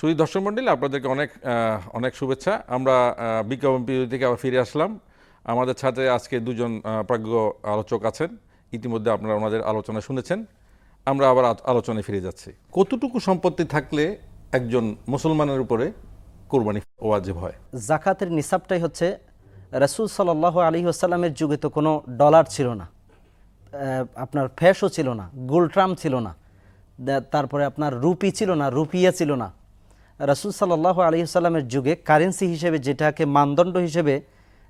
সুধী দর্শক মণ্ডলী, আপনাদেরকে অনেক অনেক শুভেচ্ছা। আমরা বিজ্ঞাপন বিরতি থেকে আবার ফিরে আসলাম। আমাদের সাথে আজকে দুজন প্রাজ্ঞ আলোচক আছেন। ইতিমধ্যে আপনারা ওনাদের আলোচনা শুনেছেন। আমরা আবার আলোচনায় ফিরে যাচ্ছি। কতটুকু সম্পত্তি থাকলে একজন মুসলমানের উপরে কোরবানি ওয়াজিব হয়? জাকাতের নিসাবটাই হচ্ছে, রাসূল সাল্লাল্লাহু আলাইহি ওয়াসাল্লামের যুগে তো কোনো ডলার ছিল না, আপনার ফ্যাশও ছিল না, গোল্ডট্রাম ছিল না, তারপরে আপনার রুপি ছিল না, রুপিয়া ছিল না। রাসূল সাল্লাল্লাহু আলাইহি ওয়াসাল্লামের যুগে কারেন্সি হিসেবে যেটাকে মানদণ্ড হিসেবে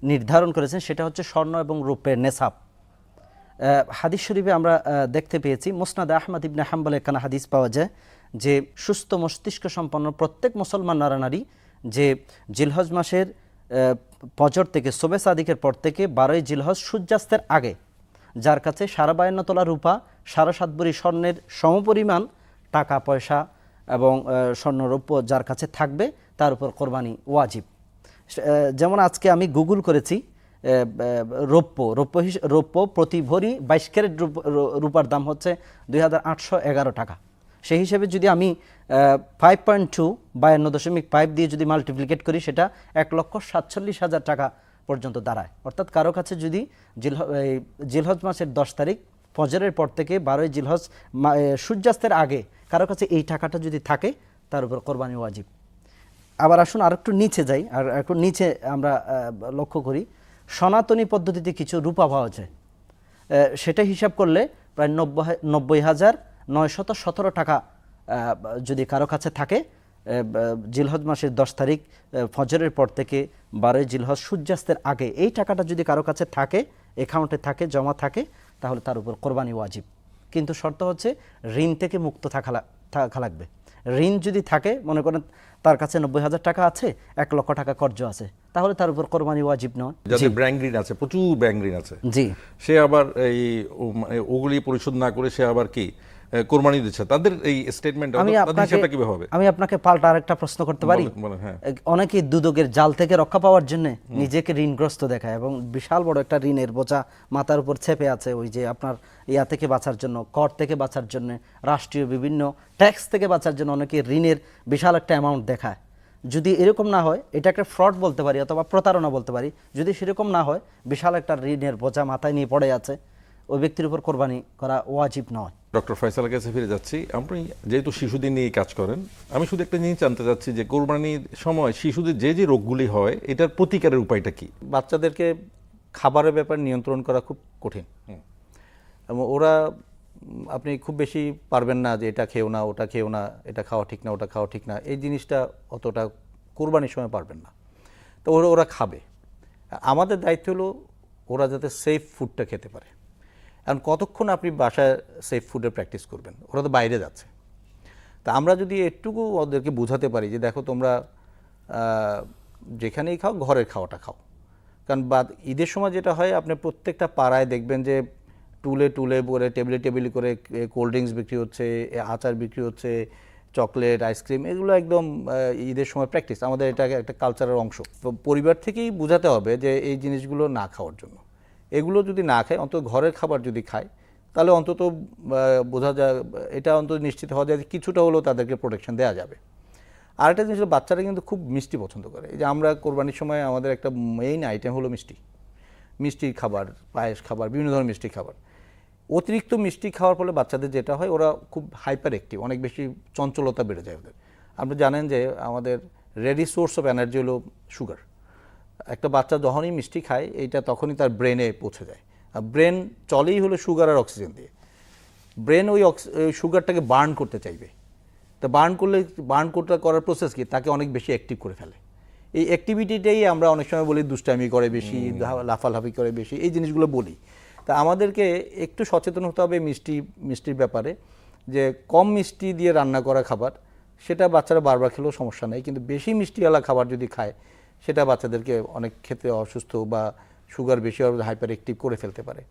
নির্ধারণ করেছেন সেটা হচ্ছে স্বর্ণ এবং রূপের নেসাব। হাদিস শরীফে আমরা দেখতে পেয়েছি, মুসনাদ আহমদ ইবনে হাম্বলে এখানে হাদিস পাওয়া যায় যে সুস্থ মস্তিষ্ক সম্পন্ন প্রত্যেক মুসলমান নরনারী যে জিলহজ মাসের ফজর থেকে শোবে সাদিকের পর থেকে 12ই জিলহজ সূর্যাস্তের আগে যার কাছে 52.5 তোলা রূপা 7.5 ভরি স্বর্ণের সমপরিমাণ টাকা পয়সা এবং স্বর্ণরৌপ্য যার কাছে থাকবে তার উপর কোরবানি ওয়াজিব। যেমন আজকে আমি গুগল করেছি, রৌপ্য প্রতি ভরি 22 ক্যারেট রূপার দাম হচ্ছে 2811 টাকা। সেই হিসেবে যদি আমি 5.2 52.5 দিয়ে যদি মাল্টিপ্লিকেট করি সেটা 1,47,000 টাকা পর্যন্ত দাঁড়ায়। অর্থাৎ কারো কাছে যদি জিলহজ মাসের 10 তারিখ ফজরের পর থেকে 12ই জিলহজ সূর্যাস্তের আগে কারো কাছে এই টাকাটা যদি থাকে তার উপর কোরবানি ওয়াজিব। আবার আসুন আর একটু নিচে যাই, আর একটু নিচে আমরা লক্ষ্য করি সনাতনী পদ্ধতিতে কিছু রূপা পাওয়া যায়। সেটা হিসাব করলে প্রায় 90,917 টাকা যদি কারো কাছে থাকে জিলহজ মাসের 10 তারিখ ফজরের পর থেকে 12ই জিলহজ সূর্যাস্তের আগে এই টাকাটা যদি কারো কাছে থাকে, অ্যাকাউন্টে থাকে, জমা থাকে, তাহলে তার উপর কোরবানি ওয়াজিব। কিন্তু শর্ত হচ্ছে ঋণ থেকে মুক্ত থাকা লাগবে। ঋণ যদি থাকে, মনে করেন তার কাছে 90,000 টাকা আছে, 1 লক্ষ টাকা কর্জ আছে, তাহলে তার উপর কোরবানি ওয়াজিব নয়। যাদের ব্যাংক ঋণ আছে, প্রচুর ব্যাংক ঋণ আছে, জি, সে আবার এই ওগুলি পরিশোধ না করে সে আবার কি কোরবানি দিচ্ছে, তাদের এই স্টেটমেন্ট কিভাবে হবে? আমি আপনাকে পাল্টা আরেকটা প্রশ্ন করতে পারি। অনেকেই দুদকের জাল থেকে রক্ষা পাওয়ার জন্য নিজেকে ঋণগ্রস্ত দেখায় এবং বিশাল বড় একটা ঋণের বোঝা মাথার উপর চেপে আছে, ওই যে আপনার ইয়া থেকে বাঁচার জন্য, কর থেকে বাঁচার জন্য, রাষ্ট্রীয় বিভিন্ন ট্যাক্স থেকে বাঁচার জন্য অনেকে ঋণের বিশাল একটা অ্যামাউন্ট দেখায়। যদি এরকম না হয়, এটা একটা ফ্রড বলতে পারি অথবা প্রতারণা বলতে পারি। যদি সেরকম না হয়, বিশাল একটা ঋণের বোঝা মাথায় নিয়ে পড়ে আছে, ওই ব্যক্তির উপর কোরবানি করা ওয়াজিব নয়। ডক্টর ফয়সালের কাছে ফিরে যাচ্ছি। আপনি যেহেতু শিশুদের নিয়ে কাজ করেন, আমি শুধু একটা জিনিস জানতে চাচ্ছি যে কোরবানির সময় শিশুদের যে যে রোগগুলি হয় এটার প্রতিকারের উপায়টা কি? বাচ্চাদেরকে খাবারের ব্যাপারে নিয়ন্ত্রণ করা খুব কঠিন এবং ওরা আপনি খুব বেশি পারবেন না যে এটা খেও না, ওটা খেও না, এটা খাওয়া ঠিক না, ওটা খাওয়া ঠিক না, এই জিনিসটা অতটা কোরবানির সময় পারবেন না। তো ওরা খাবে। আমাদের দায়িত্ব হলো ওরা যাতে সেফ ফুডটা খেতে পারে। এখন কতক্ষণ আপনি বাসায় সেফ ফুডের প্র্যাকটিস করবেন? ওরা তো বাইরে যাচ্ছে। তা আমরা যদি একটুকু ওদেরকে বোঝাতে পারি যে দেখো তোমরা যেখানেই খাও ঘরের খাওয়াটা খাও। কারণ ঈদের সময় যেটা হয়, আপনি প্রত্যেকটা পাড়ায় দেখবেন যে টুলে করে, টেবিলে করে কোল্ড ড্রিঙ্কস বিক্রি হচ্ছে, আচার বিক্রি হচ্ছে, চকলেট, আইসক্রিম, এগুলো একদম ঈদের সময় প্র্যাকটিস। আমাদের এটা একটা কালচারের অংশ। তো পরিবার থেকেই বোঝাতে হবে যে এই জিনিসগুলো না খাওয়ার জন্য। এগুলো যদি না খায়, অন্তত ঘরের খাবার যদি খায়, তাহলে অন্তত বোঝা যায়, এটা অন্তত নিশ্চিত হওয়া যায় যে কিছুটা হলেও তাদেরকে প্রোটেকশন দেওয়া যাবে। আরেকটা জিনিস হলো, বাচ্চারা কিন্তু খুব মিষ্টি পছন্দ করে। এই যে আমরা কোরবানির সময় আমাদের একটা মেইন আইটেম হলো মিষ্টি খাবার, পায়েস খাবার, বিভিন্ন ধরনের মিষ্টি খাবার। অতিরিক্ত মিষ্টি খাওয়ার ফলে বাচ্চাদের যেটা হয়, ওরা খুব হাইপার অ্যাক্টিভ, অনেক বেশি চঞ্চলতা বেড়ে যায় ওদের। আপনি জানেন যে আমাদের রেডি সোর্স অফ এনার্জি হলো সুগার। একটা বাচ্চা যখনই মিষ্টি খায়, এইটা তখনই তার ব্রেনে পৌঁছে যায়। আর ব্রেন চলেই হলো সুগার আর অক্সিজেন দিয়ে। ব্রেন ওই সুগারটাকে বার্ন করতে চাইবে। তা বার্ন করার প্রসেস কি, তাকে অনেক বেশি অ্যাক্টিভ করে ফেলে। এই অ্যাক্টিভিটিটাই আমরা অনেক সময় বলি দুষ্টামি করে বেশি, লাফালাফি করে বেশি, এই জিনিসগুলো বলি। তা আমাদেরকে একটু সচেতন হতে হবে মিষ্টির ব্যাপারে, যে কম মিষ্টি দিয়ে রান্না করা খাবার সেটা বাচ্চারা বারবার খেলেও সমস্যা নেই, কিন্তু বেশি মিষ্টিওয়ালা খাবার যদি খায় সেটা বাচ্চাদেরকে অনেক ক্ষেত্রে অসুস্থ বা সুগার বেশি হাইপার অ্যাক্টিভ করে ফেলতে পারে।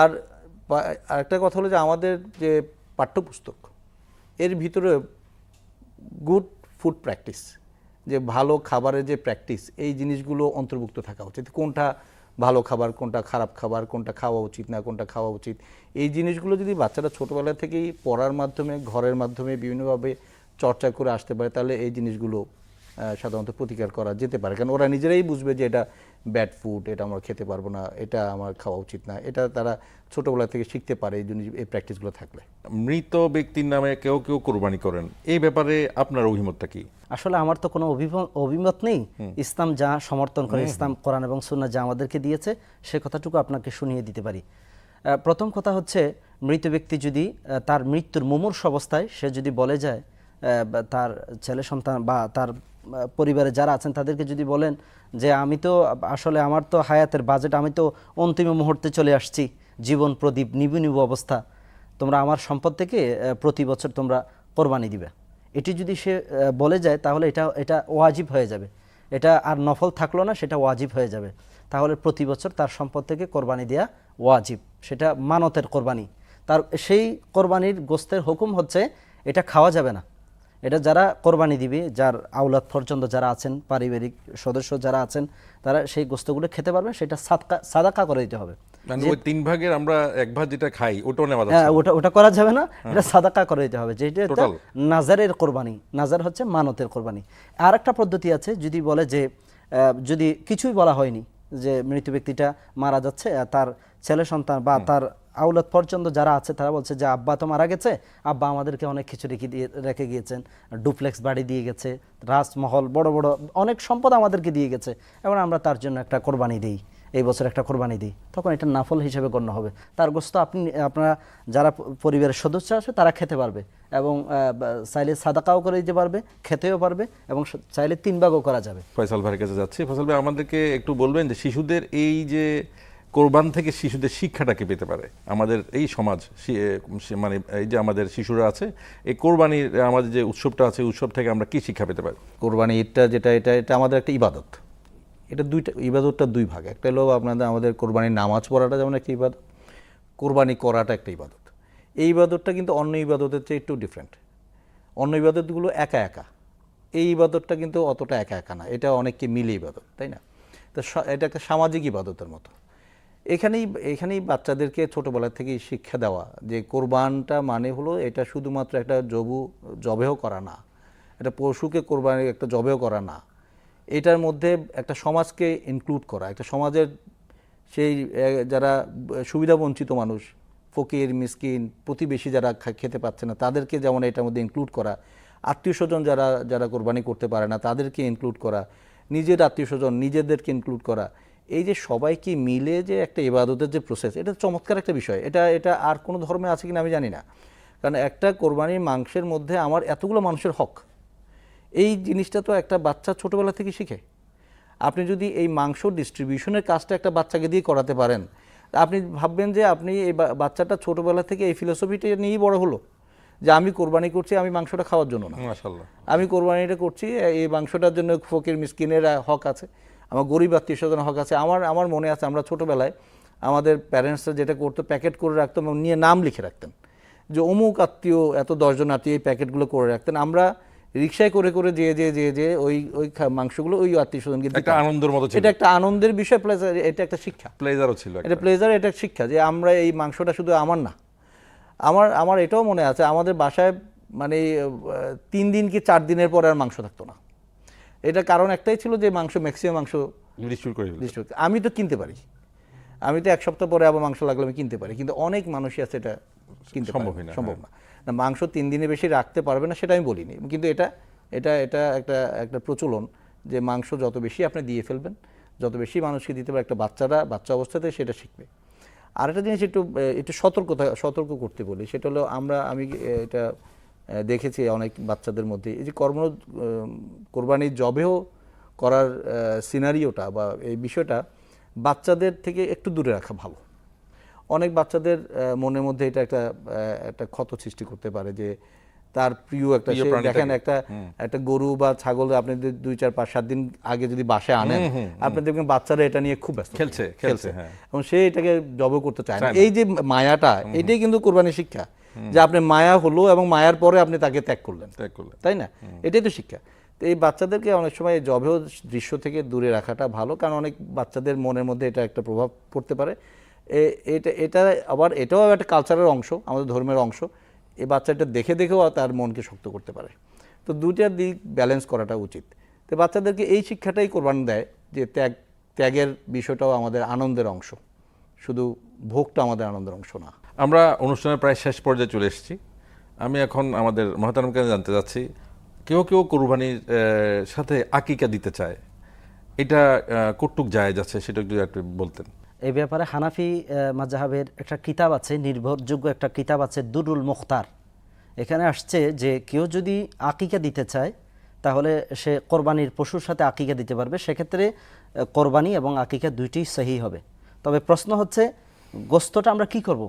আর আরেকটা কথা হলো যে আমাদের যে পাঠ্যপুস্তক, এর ভিতরে গুড ফুড প্র্যাকটিস, যে ভালো খাবারের যে প্র্যাকটিস, এই জিনিসগুলো অন্তর্ভুক্ত থাকা উচিত। কোনটা ভালো খাবার, কোনটা খারাপ খাবার, কোনটা খাওয়া উচিত না, কোনটা খাওয়া উচিত, এই জিনিসগুলো যদি বাচ্চারা ছোটোবেলা থেকেই পড়ার মাধ্যমে, ঘরের মাধ্যমে বিভিন্নভাবে চর্চা করে আসতে পারে, তাহলে এই জিনিসগুলো সাধারণত প্রতিকার করা যেতে পারে। কারণ ওরা নিজেরাই বুঝবে যে এটা ব্যাড ফুড, এটা আমরা খেতে পারবো না, এটা আমার খাওয়া উচিত না, এটা তারা ছোটোবেলা থেকে শিখতে পারে এই জিনিস, এই প্র্যাকটিসগুলো থাকলে। মৃত ব্যক্তির নামে কেউ কেউ কোরবানি করেন, এই ব্যাপারে আপনার অভিমতটা কি? আসলে আমার তো কোনো অভিমত নেই। ইসলাম যা সমর্থন করে, ইসলাম কোরআন এবং সুন্নাহ যা আমাদেরকে দিয়েছে সে কথাটুকু আপনাকে শুনিয়ে দিতে পারি। প্রথম কথা হচ্ছে, মৃত ব্যক্তি যদি তার মৃত্যুর মুমূর্ষ অবস্থায় সে যদি বলে যায়, তার ছেলে সন্তান বা তার পরিবারে যারা আছেন তাদেরকে যদি বলেন যে আমি তো আসলে আমার তো হায়াতের বাজেট, আমি তো অন্তিম মুহূর্তে চলে আসছি, জীবন প্রদীপ নিবু নিবু অবস্থা, তোমরা আমার সম্পদ থেকে প্রতি বছর তোমরা কোরবানি দিবে, এটি যদি সে বলে যায় তাহলে এটা ওয়াজিব হয়ে যাবে। এটা আর নফল থাকলো না, সেটা ওয়াজিব হয়ে যাবে। তাহলে প্রতি বছর তার সম্পদ থেকে কোরবানি দেওয়া ওয়াজিব, সেটা মানতের কোরবানি। তার সেই কোরবানির গোস্তের হুকুম হচ্ছে এটা খাওয়া যাবে না। এটা যারা কোরবানি দিবে, যার আওলাদ পর্যন্ত যারা আছেন, পারিবারিক সদস্য যারা আছেন, তারা সেই গোস্তগুলো খেতে পারবে, সেটা সাদাকা করে দিতে হবে। মানে ওই 3 ভাগের আমরা 1 ভাগ যেটা খাই ওটাও নেওয়া যাচ্ছে হ্যাঁ, না? ওটা করা যাবে না, এটা সাদাকা করে দিতে হবে, যেটা Total? নাজারের কোরবানি। নাজার হচ্ছে মানতের কোরবানি। আর একটা পদ্ধতি আছে, যদি বলে যে যদি কিছুই বলা হয়নি, যে মৃত ব্যক্তিটা মারা যাচ্ছে, তার ছেলে সন্তান বা তার আওলাদ পর্যন্ত যারা আছে তারা বলছে যে আব্বা তো মারা গেছে, আব্বা আমাদেরকে অনেক কিছু রেখে গিয়েছেন, ডুপ্লেক্স বাড়ি দিয়ে গেছে, রাজমহল, বড় বড় অনেক সম্পদ আমাদেরকে দিয়ে গেছে, এবং আমরা তার জন্য একটা কোরবানি দিই, এই বছর একটা কোরবানি দিই, তখন এটা নাফল হিসেবে গণ্য হবে। তার গোস্ত আপনারা যারা পরিবারের সদস্য আছে তারা খেতে পারবে, এবং চাইলে সাদাকাও করে দিতে পারবে, খেতেও পারবে, এবং চাইলে 3 ভাগও করা যাবে। ফয়সাল ভাইয়ের কাছে যাচ্ছি। ফয়সাল ভাই, আমাদেরকে একটু বলবেন যে শিশুদের এই যে কোরবান থেকে শিশুদের শিক্ষাটাকে পেতে পারে আমাদের এই সমাজ, মানে এই যে আমাদের শিশুরা আছে, এই কোরবানির আমাদের যে উৎসবটা আছে, উৎসব থেকে আমরা কি শিক্ষা পেতে পারি? কোরবানি ঈদটা যেটা, এটা আমাদের একটা ইবাদত। এটা ইবাদতটা 2 ভাগ। একটা হলো আমাদের কোরবানির নামাজ পড়াটা যেমন একটা ইবাদত, কোরবানি করাটা একটা ইবাদত। এই ইবাদতটা কিন্তু অন্য ইবাদতের চেয়ে একটু ডিফারেন্ট। অন্য ইবাদতগুলো একা একা, এই ইবাদতটা কিন্তু অতটা একা একা না, এটা অনেককে মিলে ইবাদত, তাই না? তো এটা একটা সামাজিক ইবাদতের মতো। এখানেই বাচ্চাদেরকে ছোটোবেলা থেকেই শিক্ষা দেওয়া যে কোরবানটা মানে হলো এটা শুধুমাত্র একটা জবেহ করা না, এটা পশুকে কোরবানি একটা জবেহ করা না, এটার মধ্যে একটা সমাজকে ইনক্লুড করা, একটা সমাজের সেই যারা সুবিধাবঞ্চিত মানুষ, ফকির মিসকিন প্রতিবেশী যারা খেতে পাচ্ছে না তাদেরকে যেমন এটার মধ্যে ইনক্লুড করা, আত্মীয় স্বজন যারা কোরবানি করতে পারে না তাদেরকে ইনক্লুড করা, নিজের আত্মীয় স্বজন নিজেদেরকে ইনক্লুড করা, এই যে সবাইকে মিলে যে একটা ইবাদতের যে প্রসেস, এটা চমৎকার একটা বিষয়। এটা আর কোনো ধর্মে আছে কিনা আমি জানি না, কারণ একটা কোরবানির মাংসের মধ্যে আমার এতগুলো মানুষের হক, এই জিনিসটা তো একটা বাচ্চা ছোটোবেলা থেকে শিখে। আপনি যদি এই মাংস ডিস্ট্রিবিউশনের কাজটা একটা বাচ্চাকে দিয়ে করাতে পারেন, আপনি ভাববেন যে আপনি এই বাচ্চাটা ছোটোবেলা থেকে এই ফিলোসফিটা নিয়েই বড় হলো যে আমি কোরবানি করছি, আমি মাংসটা খাওয়ার জন্য না, মাশাআল্লাহ, আমি আমি কোরবানিটা করছি এই মাংসটার জন্য ফকির মিসকিনের হক আছে, আমার গরিব আত্মীয় স্বজনের হক আছে। আমার মনে আছে আমরা ছোটোবেলায় আমাদের প্যারেন্টসরা যেটা করতো, প্যাকেট করে রাখতাম, নিয়ে নাম লিখে রাখতেন যে অমুক আত্মীয়, এত 10 জন আত্মীয়, এই প্যাকেটগুলো করে রাখতেন। আমরা রিক্সায় করে করে যে ওই মাংসগুলো ওই আত্মীয় স্বজনকে দিতাম। একটা আনন্দের মতো ছিল, এটা একটা আনন্দের বিষয়, প্লাস এটা একটা শিক্ষা, প্লেজারও ছিল, এটা প্লেজার, এটা শিক্ষা যে আমরা এই মাংসটা শুধু আমার না, আমার এটাও মনে আছে আমাদের বাসায় মানে 3 দিন কি 4 দিনের পরে আর মাংস থাকতো না। এটা কারণ একটাই ছিল যে ম্যাক্সিমাম মাংস ডিস্ট্রিবিউট করে দিল। আমি তো কিনতে পারি, আমি তো 1 সপ্তাহ পরে আবার মাংস লাগলে আমি কিনতে পারি, কিন্তু অনেক মানুষই আছে এটা কিনতে সম্ভব না। মাংস 3 দিনের বেশি রাখতে পারবে না সেটা আমি বলিনি, কিন্তু এটা একটা প্রচলন যে মাংস যত বেশি আপনি দিয়ে ফেলবেন, যত বেশি মানুষকে দিতে পারে, একটা বাচ্চা অবস্থাতে সেটা শিখবে। আর একটা জিনিস একটু সতর্ক করতে বলি, সেটা হলো আমি এটা দেখেছি অনেক বাচ্চাদের মধ্যে, এই যে কোরবানির জবেও করার সিনারিওটা বা এই বিষয়টা বাচ্চাদের থেকে একটু দূরে রাখা ভালো। অনেক বাচ্চাদের মনের মধ্যে এটা একটা ক্ষত সৃষ্টি করতে পারে যে তার প্রিয় একটা, দেখেন একটা গরু বা ছাগল আপনি 2, 4, 5, 7 দিন আগে যদি বাসায় আনেন, আপনি দেখবেন বাচ্চারা এটা নিয়ে খুব ব্যস্ত, খেলছে, এবং সে এটাকে জব করতে চায় না। এই যে মায়াটা, এটাই কিন্তু কোরবানির শিক্ষা, যে আপনি মায়া হলো এবং মায়ার পরে আপনি তাকে ত্যাগ করলেন, তাই না? এটাই তো শিক্ষা। তো এই বাচ্চাদেরকে অনেক সময় জবেহ দৃশ্য থেকে দূরে রাখাটা ভালো, কারণ অনেক বাচ্চাদের মনের মধ্যে এটা একটা প্রভাব পড়তে পারে। এটাও একটা কালচারের অংশ, আমাদের ধর্মের অংশ। এই বাচ্চাটা দেখে দেখেও তার মনকে শক্ত করতে পারে। তো দুইটা দিক ব্যালেন্স করাটা উচিত। তো বাচ্চাদেরকে এই শিক্ষাটাই কোরবানি দেয় যে ত্যাগের বিষয়টাও আমাদের আনন্দের অংশ, শুধু ভোগটা আমাদের আনন্দের অংশ না। আমরা অনুষ্ঠানের প্রায় শেষ পর্যায়ে চলে এসেছি। আমি এখন আমাদের মহতারামকে জানতে চাচ্ছি, কেউ কেউ কোরবানির সাথে আকিকা দিতে চায়, এটা কতটুক জায়েজ আছে সেটা একটু বলতেন। এই ব্যাপারে হানাফি মাযহাবের একটা কিতাব আছে, নির্ভরযোগ্য একটা কিতাব আছে, দুরুল মুখতার। এখানে আসছে যে কেউ যদি আকিকা দিতে চায় তাহলে সে কোরবানির পশুর সাথে আকিকা দিতে পারবে, সেক্ষেত্রে কোরবানি এবং আকিকা দুইটি সহি হবে। তবে প্রশ্ন হচ্ছে গোস্তটা আমরা কি করব?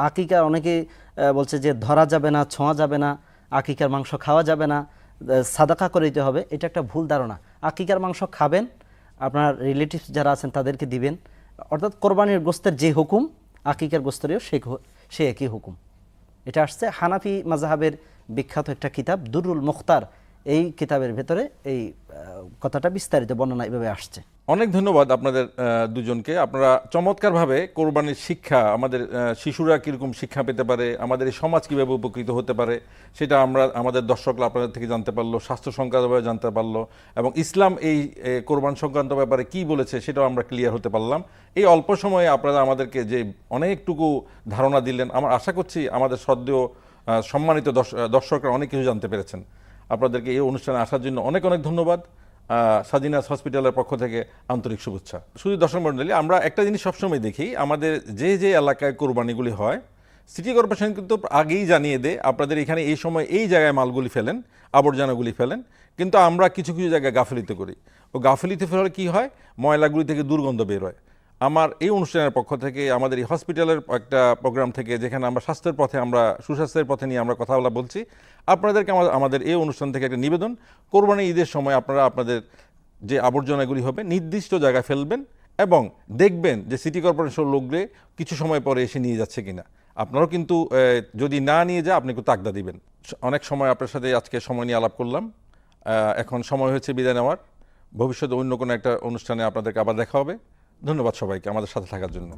আকিকা অনেকে বলছে যে ধরা যাবে না, ছোঁয়া যাবে না, আকিকার মাংস খাওয়া যাবে না, সাদাকা করে দিতে হবে। এটা একটা ভুল ধারণা। আকিকার মাংস খাবেন, আপনার রিলেটিভস যারা আছেন তাদেরকে দিবেন, অর্থাৎ কোরবানির গোস্তের যে হুকুম আকিকার গোস্তেরও সে একই হুকুম। এটা আসছে হানাফি মাযহাবের বিখ্যাত একটা কিতাব দুরুল মুখতার। এই কিতাবের ভেতরে এই কথাটা বিস্তারিত বর্ণনা এভাবে আসছে। অনেক ধন্যবাদ আপনাদের দুজনকে। আপনারা চমৎকারভাবে কোরবানির শিক্ষা, আমাদের শিশুরা কীরকম শিক্ষা পেতে পারে, আমাদের এই সমাজ কীভাবে উপকৃত হতে পারে, সেটা আমাদের দর্শকরা আপনাদের থেকে জানতে পারলো, স্বাস্থ্য সংক্রান্ত ব্যাপারে জানতে পারলো, এবং ইসলাম এই কোরবান সংক্রান্ত ব্যাপারে কি বলেছে সেটাও আমরা ক্লিয়ার হতে পারলাম। এই অল্প সময়ে আপনারা আমাদেরকে যে অনেকটুকু ধারণা দিলেন, আমার আশা করছি আমাদের শ্রদ্ধেয় সম্মানিত দর্শকরা অনেক কিছু জানতে পেরেছেন। আপনাদেরকে এই অনুষ্ঠানে আসার জন্য অনেক অনেক ধন্যবাদ। সাজিনাস হসপিটালের পক্ষ থেকে আন্তরিক শুভেচ্ছা। শুধু দর্শক মণ্ডলী, আমরা একটা জিনিস সবসময় দেখি, আমাদের যে যে এলাকায় কোরবানিগুলি হয় সিটি কর্পোরেশন কিন্তু আগেই জানিয়ে দেয় আপনাদের এখানে এই সময় এই জায়গায় মালগুলি ফেলেন, আবর্জনাগুলি ফেলেন, কিন্তু আমরা কিছু কিছু জায়গায় গাফিলিতে করি। ও গাফিলিতে ফেলে কি হয়, ময়লাগুলি থেকে দুর্গন্ধ বের হয়। আমার এই অনুষ্ঠানের পক্ষ থেকে, আমাদের এই হসপিটালের একটা প্রোগ্রাম থেকে, যেখানে আমরা স্বাস্থ্যের পথে, আমরা সুস্বাস্থ্যের পথে নিয়ে আমরা কথা বলছি, আপনাদেরকে আমাদের এই অনুষ্ঠান থেকে একটা নিবেদন, কোরবানি ঈদের সময় আপনারা আপনাদের যে আবর্জনাগুলি হবে নির্দিষ্ট জায়গায় ফেলবেন এবং দেখবেন যে সিটি কর্পোরেশনের লোকগুলো কিছু সময় পরে এসে নিয়ে যাচ্ছে কিনা। আপনারাও কিন্তু যদি না নিয়ে যায় আপনি একটু তাগদা দিবেন। অনেক সময় আপনার সাথে আজকে সময় নিয়ে আলাপ করলাম, এখন সময় হয়েছে বিদায় নেওয়ার। ভবিষ্যতে অন্য কোনো একটা অনুষ্ঠানে আপনাদেরকে আবার দেখা হবে। ধন্যবাদ সবাইকে আমাদের সাথে থাকার জন্য।